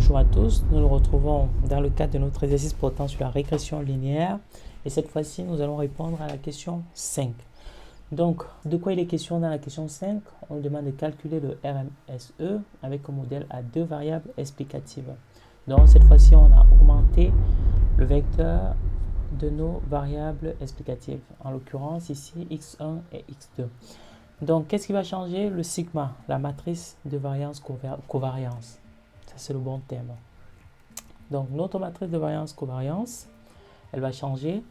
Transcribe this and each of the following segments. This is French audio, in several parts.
Bonjour à tous, nous nous retrouvons dans le cadre de notre exercice portant sur la régression linéaire et cette fois-ci nous allons répondre à la question 5. Donc, de quoi il est question dans la question 5? On nous demande de calculer le RMSE avec un modèle à deux variables explicatives. Donc, cette fois-ci, on a augmenté le vecteur de nos variables explicatives, en l'occurrence ici x1 et x2. Donc, qu'est-ce qui va changer? Le sigma, la matrice de variance-covariance. Ça, c'est le bon terme. Donc, notre matrice de variance-covariance, elle va changer.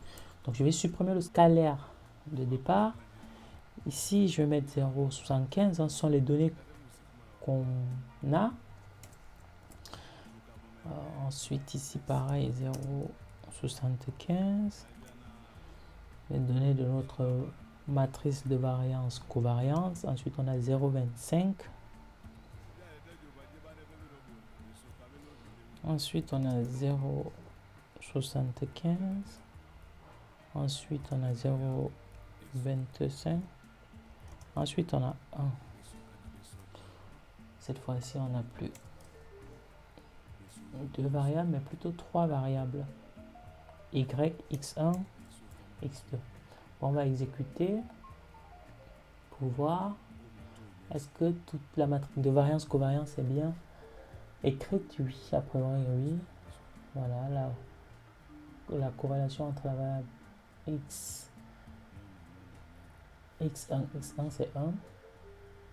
Donc, je vais supprimer le scalaire de départ. Ici, je vais mettre 0,75. Ce sont les données qu'on a. Ensuite, ici, pareil, 0,75. Les données de notre matrice de variance-covariance. Ensuite, on a 0,25. Ensuite, on a 0,75. Ensuite, on a 0,25. Ensuite, on a 1. Cette fois-ci, on n'a plus deux variables, mais plutôt trois variables. Y, x1, x2. On va exécuter pour voir est-ce que toute la matrice de variance-covariance est bien écrite. Oui, après oui. Voilà, la corrélation entre la variable x1 c'est 1,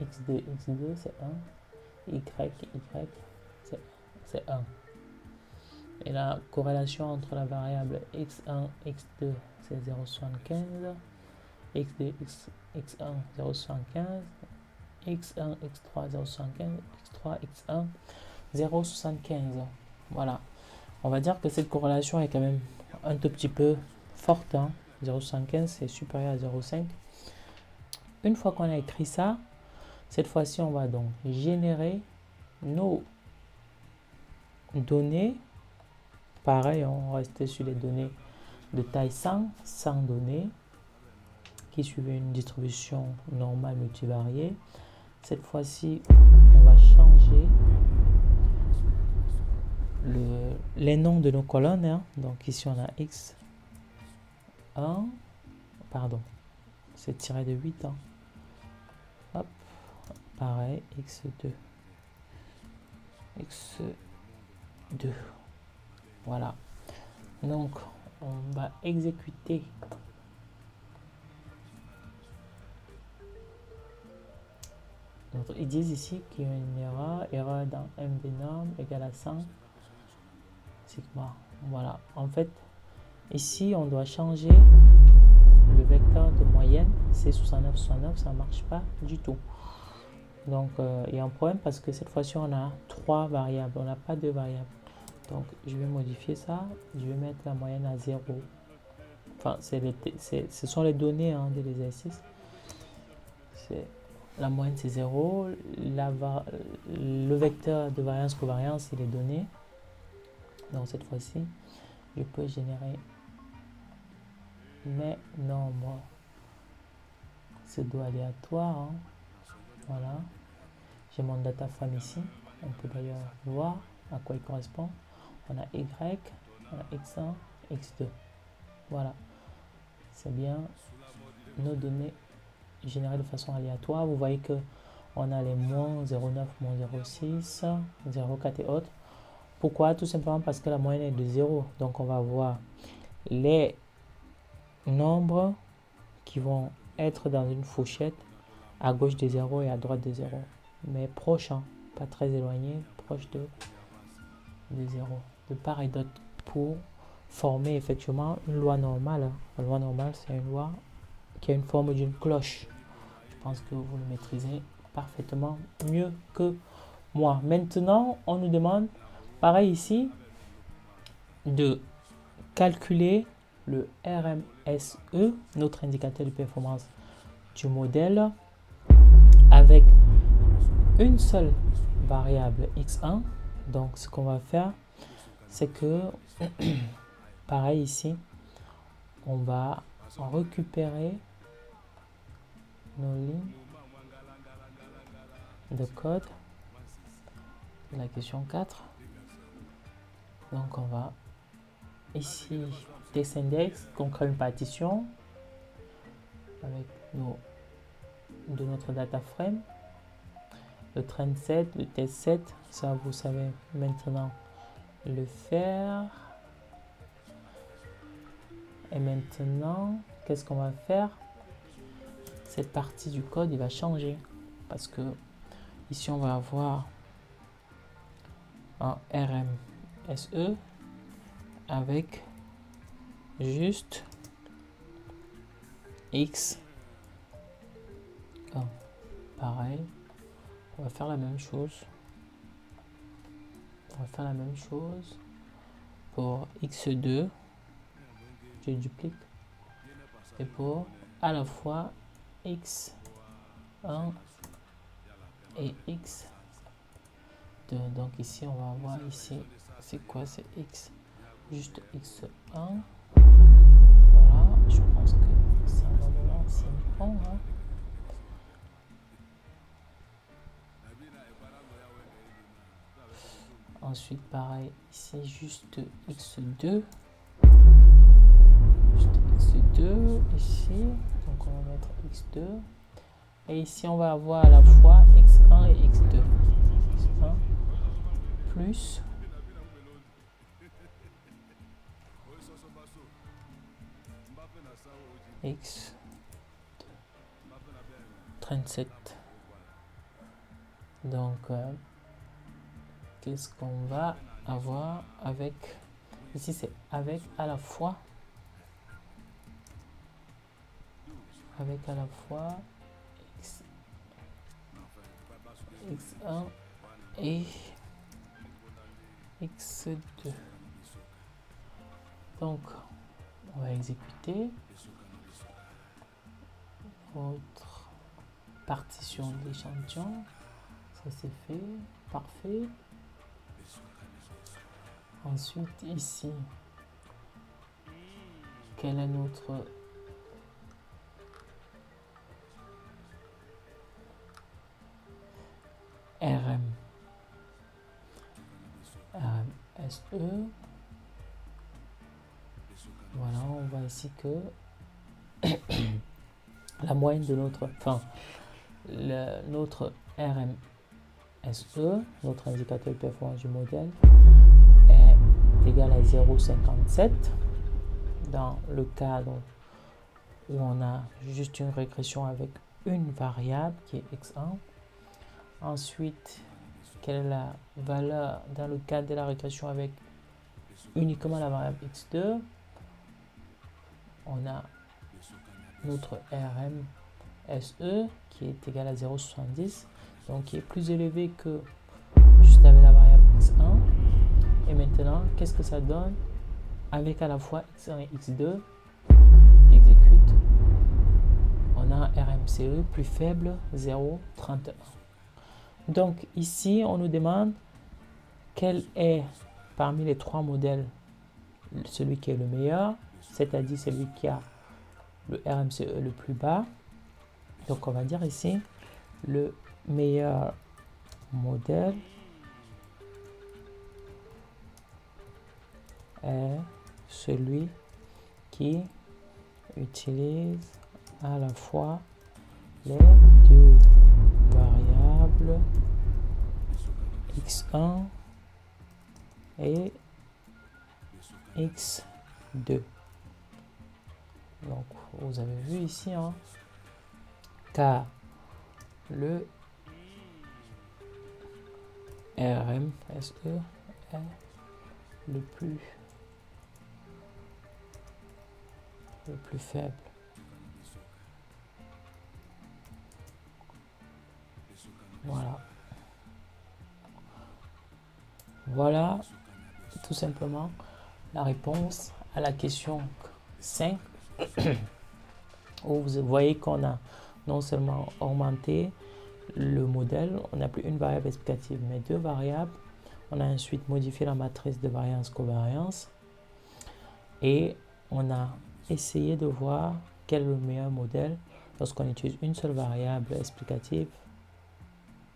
x2 c'est 1, y c'est 1. Et la corrélation entre la variable x1, x2 c'est 0,75, x2, x1 0,75, x1, x3 0,75, x3, x1 0,75. Voilà. On va dire que cette corrélation est quand même un tout petit peu forte. 0,75 c'est supérieur à 0,5. Une fois qu'on a écrit ça, cette fois-ci, on va donc générer nos données. Pareil, on restait sur les données de taille 100 données qui suivaient une distribution normale multivariée. Cette fois-ci, on va changer les noms de nos colonnes. Donc ici, on a x1, pardon, c'est tiré de 8. Hop, pareil, x2. x2. Voilà. Donc, on va exécuter ils disent ici qu'il y a une erreur dans m des normes égale à 100 sigma. Voilà. En fait, ici, on doit changer le vecteur de moyenne. C'est 69, ça ne marche pas du tout. Donc, il y a un problème parce que cette fois-ci, on a trois variables. On n'a pas deux variables. Donc, je vais modifier ça. Je vais mettre la moyenne à 0. Enfin, ce sont les données de l'exercice. La moyenne, c'est 0. Le vecteur de variance-covariance, il est donné. Donc, cette fois-ci, je peux générer mes nombres pseudo-aléatoires. Voilà. J'ai mon data frame ici. On peut d'ailleurs voir à quoi il correspond. On a Y, on a X1, X2. Voilà. C'est bien nos données générées de façon aléatoire. Vous voyez que on a les moins 0,9, moins 0,6, 0,4 et autres. Pourquoi? Tout simplement parce que la moyenne est de 0. Donc, on va voir les nombres qui vont être dans une fourchette à gauche de 0 et à droite de 0. Mais proche, pas très éloigné, proche de 0. De part et d'autre pour former effectivement une loi normale. La loi normale, c'est une loi qui a une forme d'une cloche. Je pense que vous le maîtrisez parfaitement mieux que moi. Maintenant, on nous demande, pareil ici, de calculer le RMSE, notre indicateur de performance du modèle, avec une seule variable x1. Donc, ce qu'on va faire, c'est que, pareil ici, on va récupérer nos lignes de code de la question 4. Donc on va ici text index, qu'on crée une partition avec de notre data frame, le trend set, le test set, ça vous savez maintenant le faire. Et maintenant, qu'est-ce qu'on va faire? Cette partie du code, il va changer parce que ici on va avoir un RMSE avec juste X. Oh, pareil, on va faire la même chose. On va faire la même chose pour X2. Je duplique. Et pour à la fois X1 et X2. Donc ici, on va avoir ici, c'est quoi? C'est X, juste X1. Voilà, je pense que c'est un moment, c'est bon. Hein? Ensuite, pareil, ici, juste X2. Juste X2 ici. Donc, on va mettre X2. Et ici, on va avoir à la fois X1 et X2. X1 plus X 37. Donc, qu'est-ce qu'on va avoir avec... Ici, c'est avec à la fois... Avec à la fois X1 et X2. Donc, on va exécuter notre partition de l'échantillon. Ça c'est fait, parfait. Ensuite, ici, quel est notre RMSE. Voilà, on voit ici que la moyenne de notre, notre RMSE, notre indicateur de performance du modèle, est égal à 0,57 dans le cadre où on a juste une régression avec une variable qui est x1. Ensuite, quelle est la valeur dans le cadre de la régression avec uniquement la variable x2? On a notre RMSE qui est égal à 0,70, donc qui est plus élevé que juste avec la variable x1. Et maintenant, qu'est-ce que ça donne avec à la fois x1 et x2? J'exécute. On a un RMCE plus faible, 0,31. Donc ici, on nous demande quel est parmi les trois modèles celui qui est le meilleur, c'est-à-dire celui qui a le RMCE le plus bas. Donc on va dire ici le meilleur modèle est celui qui utilise à la fois les deux variables x1 et x2. Donc vous avez vu ici, hein, car le RMSE est le plus faible. Voilà tout simplement la réponse à la question 5 où vous voyez qu'on a non seulement augmenté le modèle, on n'a plus une variable explicative mais deux variables. On a ensuite modifié la matrice de variance-covariance et on a essayé de voir quel est le meilleur modèle lorsqu'on utilise une seule variable explicative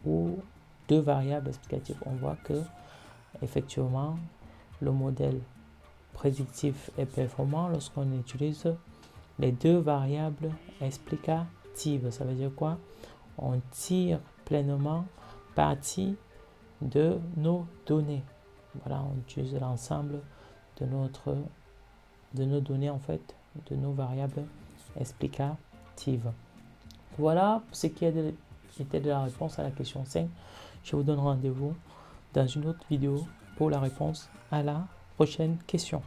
ou deux variables explicatives. On voit que effectivement le modèle prédictif est performant lorsqu'on utilise les deux variables explicatives. Ça veut dire quoi? On tire pleinement parti de nos données. Voilà, on utilise l'ensemble de nos données, en fait, de nos variables explicatives. Voilà ce qui était de la réponse à la question 5. Je vous donne rendez-vous dans une autre vidéo pour la réponse à la prochaine question.